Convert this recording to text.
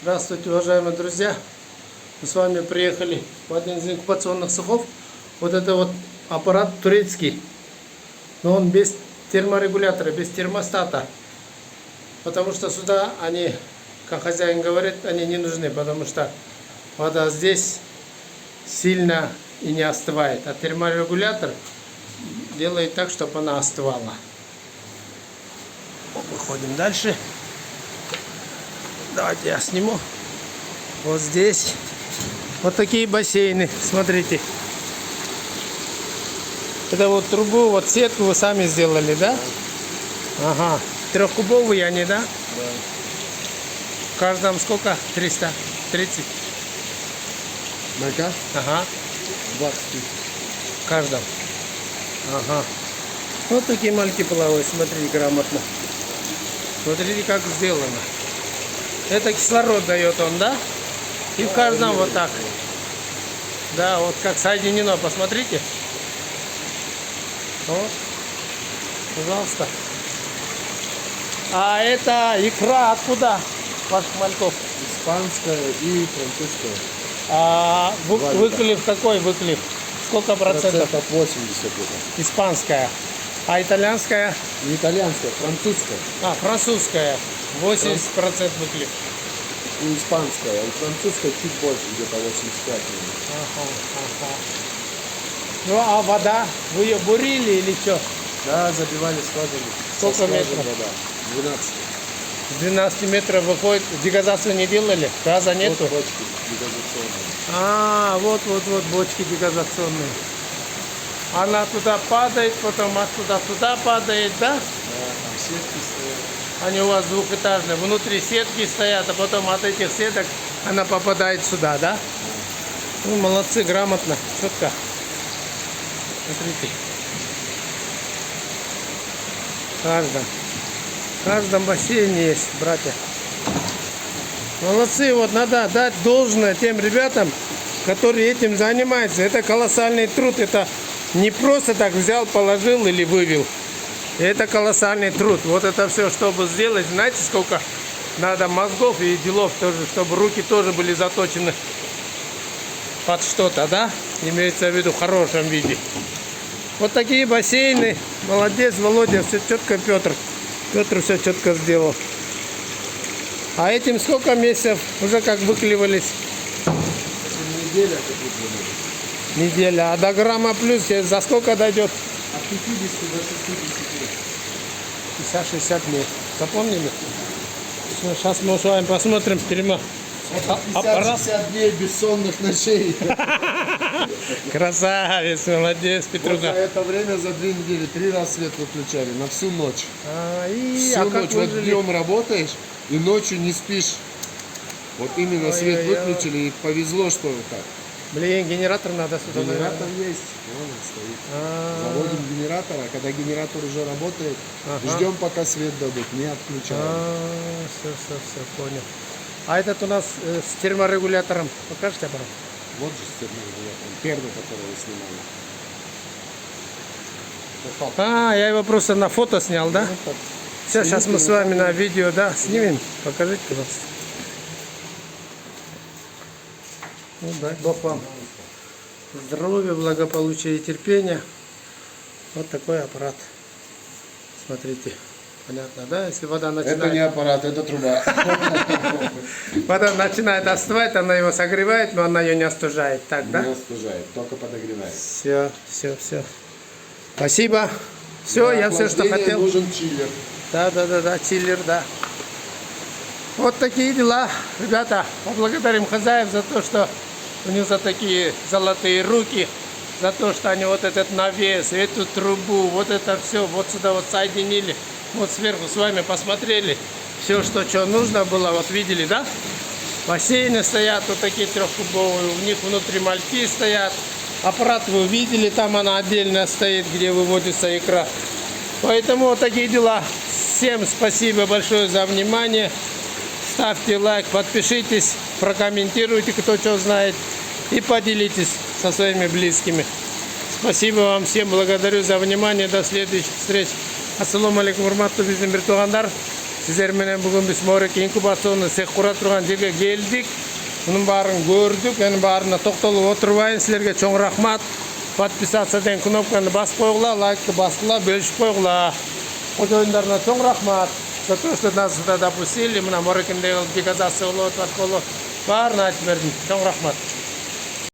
Здравствуйте, уважаемые друзья! Мы с вами приехали в один из инкубационных цехов. Вот это вот аппарат турецкий, но он без терморегулятора, без термостата. Потому что сюда они, как хозяин говорит, они не нужны, потому что вода здесь сильно и не остывает. А терморегулятор делает так, чтобы она остывала. Выходим дальше. Давайте я сниму. Вот здесь вот такие бассейны. Смотрите. Это вот трубу, вот сетку вы сами сделали, да? Ага. Трехкубовые они, да? Да. В каждом сколько? 330. Майка? Ага. 20 тысяч. В каждом. Ага. Вот такие мальки плавают. Смотрите, грамотно. Смотрите, как сделано. Это кислород дает он, да? И в каждом вот так. Да, вот как соединено, посмотрите. Вот. Пожалуйста. А это икра откуда? Ваших мальков? Испанская и французская. А выклив какой выклив? Сколько процентов? 80 это. Испанская. А итальянская? Не итальянская, французская. А, французская. 80% выклив. И испанская. И французская чуть больше, где-то 85. Ага, ага. Ну а вода? Вы ее бурили или что? Да, забивали скважину. Сколько метров? Вода. 12. С 12 метров выходит. Дегазацию не делали? Газа нету? Вот бочки дегазационные. А, вот бочки дегазационные. Она туда падает, потом оттуда туда падает, да? Да, там сетки стоят. Они у вас двухэтажные. Внутри сетки стоят, а потом от этих сеток она попадает сюда, да? Ну, молодцы, грамотно, четко. Смотрите. В каждом бассейне есть, братья. Молодцы, вот надо дать должное тем ребятам, которые этим занимаются. Это колоссальный труд, это не просто так взял, положил или вывел. Это колоссальный труд. Вот это все, чтобы сделать, знаете, сколько надо мозгов и делов тоже, чтобы руки тоже были заточены под что-то, да? Имеется в виду в хорошем виде. Вот такие бассейны. Молодец, Володя, все четко, Петр. Петр все четко сделал. А этим сколько месяцев уже как выклевались? Неделя как выглядит. Неделя. А до грамма плюс за сколько дойдет? От 50 до 60. 50-60 лет. Запомнили? Сейчас мы с вами посмотрим тюрьма. Аппарат. 50-60 дней бессонных ночей. Красавец, молодец, Вот Петруха. за это время, за 2 недели, 3 раза свет выключали, на всю ночь. Всю как ночь. вы Вот жили? днем работаешь и ночью не спишь. Вот именно свет Ой-ой-ой. выключили, и повезло, что так. Блин, генератор надо сюда. Генератор есть, вон он стоит. Заводим генератор, а когда генератор уже работает, Ага. ждем, пока свет дадут, не отключаем. Все, понял. А этот у нас с терморегулятором. Покажете аппарат? Вот же терморегулятор, первый, который вы снимали. Я его просто на фото снял, да? Все, сейчас мы с вами на видео, да, снимем. Покажите, пожалуйста. Ну, дай Бог вам здоровья, благополучия и терпения. Вот такой аппарат. Смотрите. Понятно, да? Если вода начинает... Это не аппарат, это труба. Вода начинает остывать, она его согревает, но она ее не остужает. Так, да? Не остужает, только подогревает. Все. Спасибо. Все, я все, что Охлаждение хотел. нужен чиллер. Да, чиллер, да. Вот такие дела. Ребята, поблагодарим хозяев за то, что у них за такие золотые руки, за то, что они вот этот навес, эту трубу, вот это все, вот сюда вот соединили, вот сверху с вами посмотрели, все, что нужно было, вот видели, да? Бассейны стоят, вот такие трехкубовые, у них внутри мальки стоят. Аппарат вы видели, там она отдельно стоит, где выводится икра. Поэтому вот такие дела. Всем спасибо большое за внимание. Ставьте лайк, подпишитесь, прокомментируйте, кто что знает. И поделитесь со своими близкими. Спасибо вам всем, благодарю за внимание. До следующих встреч. Ассаламу алейкум, урматтуу биздин бир туугандар. Сіздер менен бүгін біз Мореке инкубационный цех кура турган жерге келдик. Bunun барын көрдік, yani барына тоқталып отырбайын. Сілерге чоң рахмат. Подписаться деген кнопканы басып қойғыла, лайкты басқыла, бөлішіп қойғыла. Қожайындарына чоң рахмат. За то, что нас сюда допустили, мына Морекендегі дегазация болот, барына айтып бердім. Чоң рахмат.